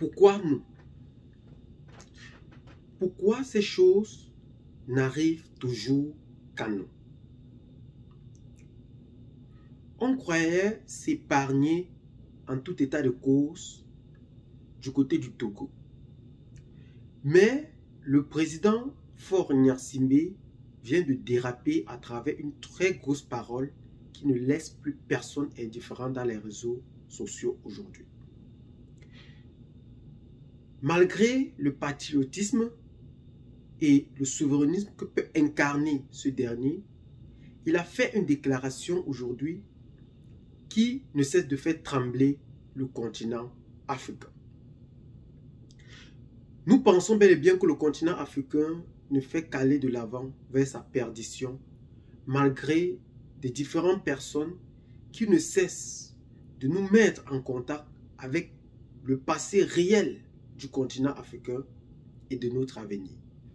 Pourquoi nous? Pourquoi ces choses n'arrivent toujours qu'à nous? On croyait s'épargner en tout état de cause du côté du Togo. Mais le président Faure Gnassingbé vient de déraper à travers une très grosse parole qui ne laisse plus personne indifférent dans les réseaux sociaux aujourd'hui. Malgré le patriotisme et le souverainisme que peut incarner ce dernier, il a fait une déclaration aujourd'hui qui ne cesse de faire trembler le continent africain. Nous pensons bel et bien que le continent africain ne fait qu'aller de l'avant vers sa perdition, malgré des différentes personnes qui ne cessent de nous mettre en contact avec le passé réel du continent africain et de notre avenir.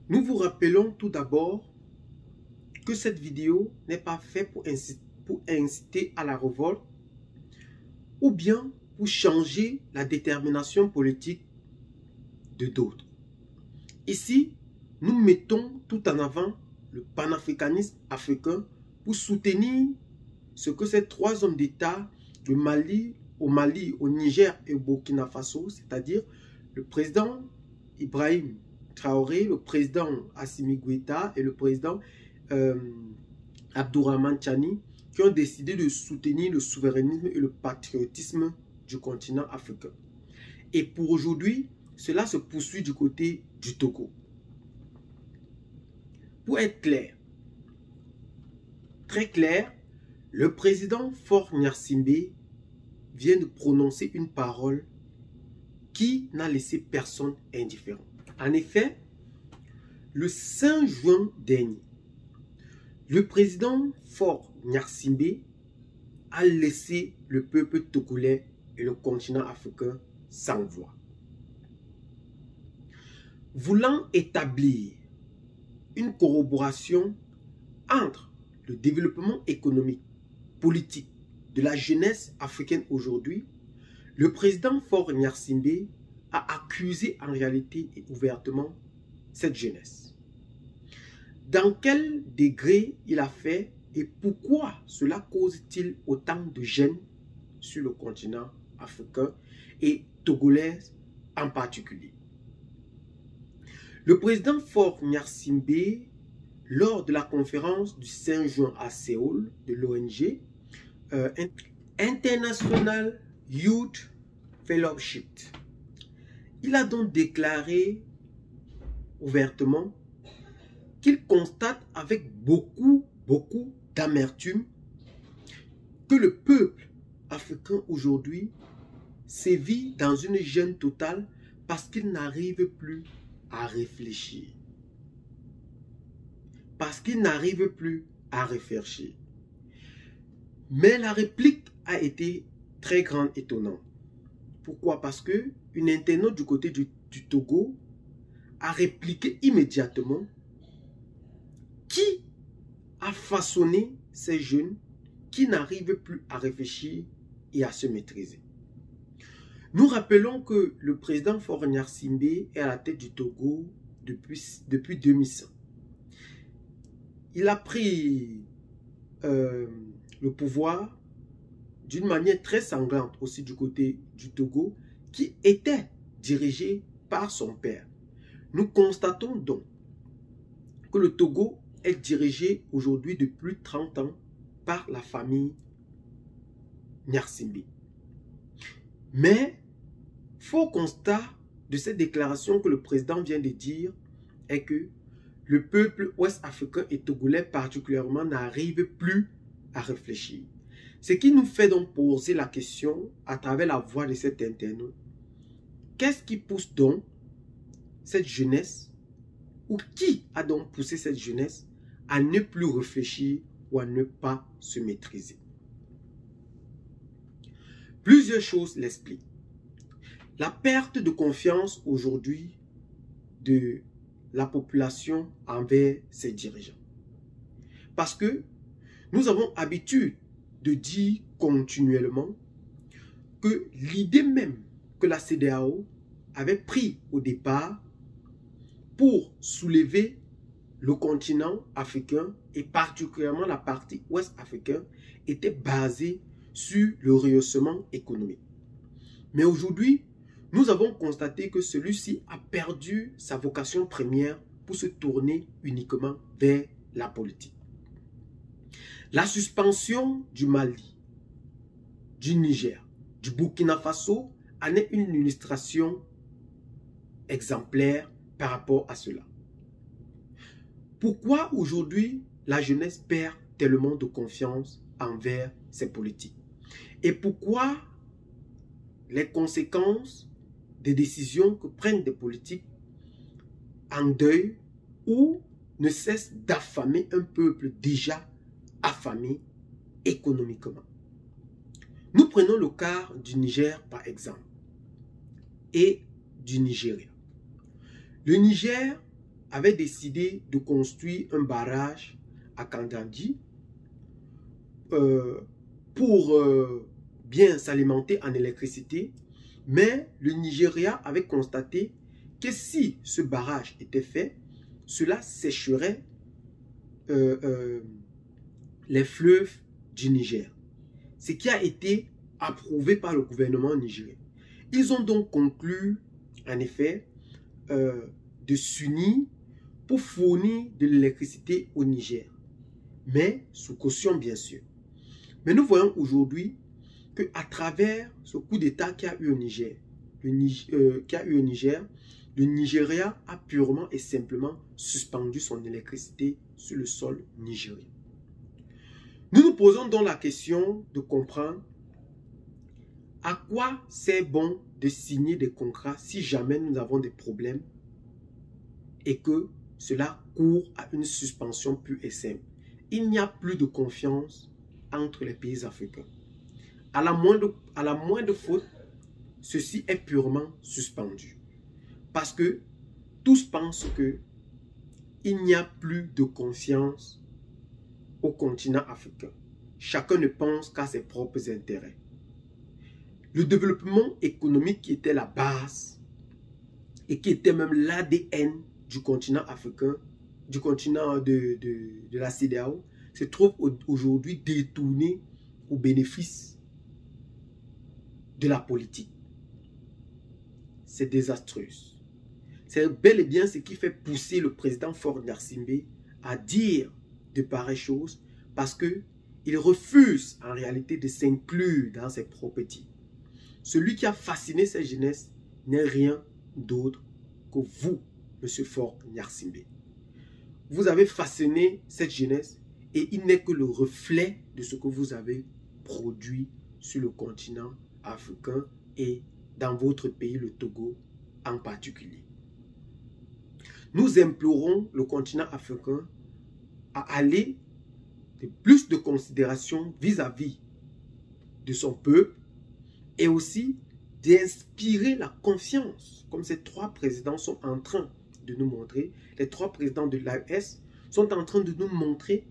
Nous vous rappelons tout d'abord que cette vidéo n'est pas faite pour inciter à la révolte ou bien pour changer la détermination politique de d'autres. Ici, nous mettons tout en avant le panafricanisme africain pour soutenir ce que ces trois hommes d'État au Mali, au Niger et au Burkina Faso, c'est-à-dire le président Ibrahim Traoré, le président Assimi Goïta et le président Abdourahmane Tchani, qui ont décidé de soutenir le souverainisme et le patriotisme du continent africain. Et pour aujourd'hui, cela se poursuit du côté du Togo. Pour être clair, très clair, le président Faure Gnassingbé vient de prononcer une parole qui n'a laissé personne indifférent. En effet, le 5 juin dernier, le président Faure Gnassingbé a laissé le peuple togolais et le continent africain sans voix. Voulant établir une corroboration entre le développement économique, politique de la jeunesse africaine aujourd'hui, le président Faure Gnassingbé a accusé en réalité et ouvertement cette jeunesse. Dans quel degré il a fait et pourquoi cela cause-t-il autant de gêne sur le continent africain et togolais en particulier? Le président Faure Gnassingbé, lors de la conférence du 5 juin à Séoul de l'ONG International Youth Fellowship, il a donc déclaré ouvertement qu'il constate avec beaucoup d'amertume que le peuple africain aujourd'hui sévit dans une gêne totale parce qu'il n'arrive plus à réfléchir. Parce qu'il n'arrive plus à réfléchir. Mais la réplique a été très grande, étonnante. Pourquoi? Parce que une internaute du côté du Togo a répliqué immédiatement qui a façonné ces jeunes qui n'arrivent plus à réfléchir et à se maîtriser. Nous rappelons que le président Faure Gnassingbé est à la tête du Togo depuis 2005. Il a pris le pouvoir d'une manière très sanglante aussi du côté du Togo qui était dirigé par son père. Nous constatons donc que le Togo est dirigé aujourd'hui depuis plus de 30 ans par la famille Gnassingbé. Mais faux constat de cette déclaration que le président vient de dire est que le peuple ouest-africain et togolais particulièrement n'arrive plus à réfléchir. Ce qui nous fait donc poser la question à travers la voix de cet internaute. Qu'est-ce qui pousse donc cette jeunesse ou qui a donc poussé cette jeunesse à ne plus réfléchir ou à ne pas se maîtriser? Plusieurs choses l'expliquent. La perte de confiance aujourd'hui de la population envers ses dirigeants. Parce que nous avons habitude de dire continuellement que l'idée même que la CEDEAO avait pris au départ pour soulever le continent africain et particulièrement la partie ouest africaine était basée sur le rehaussement économique. Mais aujourd'hui, nous avons constaté que celui-ci a perdu sa vocation première pour se tourner uniquement vers la politique. La suspension du Mali, du Niger, du Burkina Faso en est une illustration exemplaire par rapport à cela. Pourquoi aujourd'hui la jeunesse perd tellement de confiance envers ces politiques? Et pourquoi les conséquences des décisions que prennent des politiques endeuillent ou ne cessent d'affamer un peuple déjà affamé économiquement? Nous prenons le cas du Niger par exemple et du Nigeria. Le Niger avait décidé de construire un barrage à Kangandji pour bien s'alimenter en électricité, mais le Nigeria avait constaté que si ce barrage était fait, cela sécherait les fleuves du Niger, ce qui a été approuvé par le gouvernement nigérien. Ils ont donc conclu, en effet, de s'unir pour fournir de l'électricité au Niger, mais sous caution bien sûr. Mais nous voyons aujourd'hui qu'à travers ce coup d'État qu'il y a eu au Niger, le Nigeria a purement et simplement suspendu son électricité sur le sol nigérien. Nous nous posons donc la question de comprendre à quoi c'est bon de signer des contrats si jamais nous avons des problèmes et que cela court à une suspension pure et simple. Il n'y a plus de confiance entre les pays africains. À la moindre faute, ceci est purement suspendu. Parce que tous pensent qu'il n'y a plus de confiance au continent africain. Chacun ne pense qu'à ses propres intérêts. Le développement économique qui était la base et qui était même l'ADN du continent africain, du continent de la CEDEAO, se trouve aujourd'hui détourné au bénéfice de la politique. C'est désastreux. C'est bel et bien ce qui fait pousser le président Faure Gnassingbé à dire de pareilles choses parce qu'il refuse en réalité de s'inclure dans ses propres petits. Celui qui a fasciné cette jeunesse n'est rien d'autre que vous, M. Faure Gnassingbé. Vous avez fasciné cette jeunesse et il n'est que le reflet de ce que vous avez produit sur le continent africain et dans votre pays, le Togo en particulier. Nous implorons le continent africain à aller de plus de considération vis-à-vis de son peuple et aussi d'inspirer la confiance, comme ces trois présidents sont en train de nous montrer. Les trois présidents de l'AES sont en train de nous montrer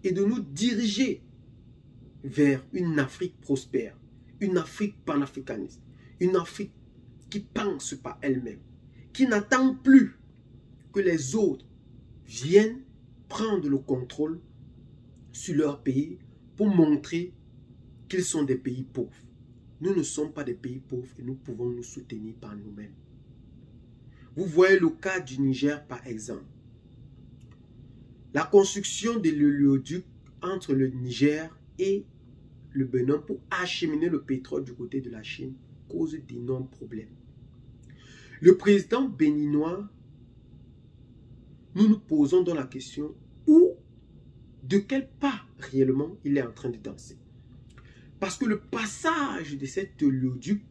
et de nous diriger vers une Afrique prospère, une Afrique panafricaniste, une Afrique qui pense par elle-même, qui n'attend plus que les autres viennent prendre le contrôle sur leur pays pour montrer qu'ils sont des pays pauvres. Nous ne sommes pas des pays pauvres et nous pouvons nous soutenir par nous-mêmes. Vous voyez le cas du Niger par exemple. La construction de l'oléoduc entre le Niger et le Bénin pour acheminer le pétrole du côté de la Chine cause d'énormes problèmes. Le président béninois, nous nous posons dans la question où, de quel pas réellement il est en train de danser. Parce que le passage de cet oléoduc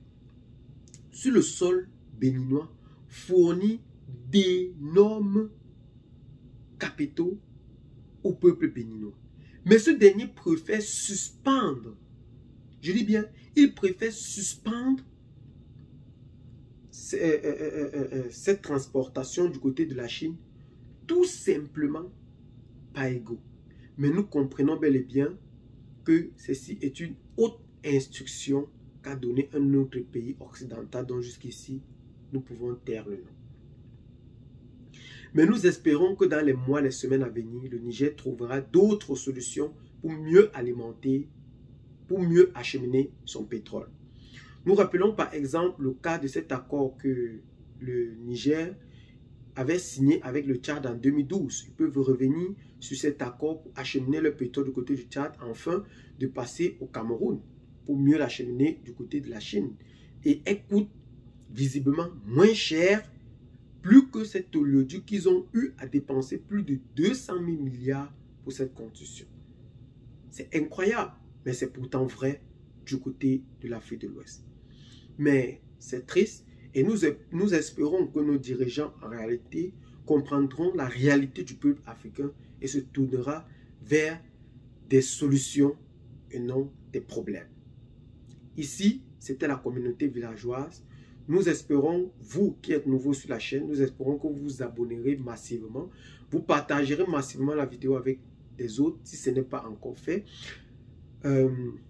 sur le sol béninois fournit d'énormes capitaux au peuple béninois. Mais ce dernier préfère suspendre, je dis bien, il préfère suspendre cette transportation du côté de la Chine, tout simplement par ego. Mais nous comprenons bel et bien que ceci est une haute instruction qu'a donné un autre pays occidental dont jusqu'ici nous pouvons taire le nom. Mais nous espérons que dans les mois, les semaines à venir, le Niger trouvera d'autres solutions pour mieux alimenter, pour mieux acheminer son pétrole. Nous rappelons par exemple le cas de cet accord que le Niger avait signé avec le Tchad en 2012. Ils peuvent revenir sur cet accord pour acheminer le pétrole du côté du Tchad, afin de passer au Cameroun pour mieux l'acheminer du côté de la Chine. Et elle coûte visiblement moins cher, plus que cet oléoduc qu'ils ont eu à dépenser plus de 200 000 milliards pour cette construction. C'est incroyable, mais c'est pourtant vrai du côté de l'Afrique de l'Ouest. Mais c'est triste et nous espérons que nos dirigeants en réalité comprendront la réalité du peuple africain et se tournera vers des solutions et non des problèmes. Ici, c'était la communauté villageoise. Nous espérons, vous qui êtes nouveaux sur la chaîne, nous espérons que vous vous abonnerez massivement. Vous partagerez massivement la vidéo avec des autres si ce n'est pas encore fait.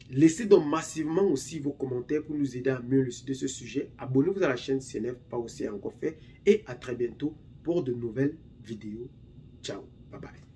Laissez donc massivement aussi vos commentaires pour nous aider à mieux élucider ce sujet. Abonnez-vous à la chaîne si ce n'est pas aussi encore fait. Et à très bientôt pour de nouvelles vidéos. Ciao, bye bye.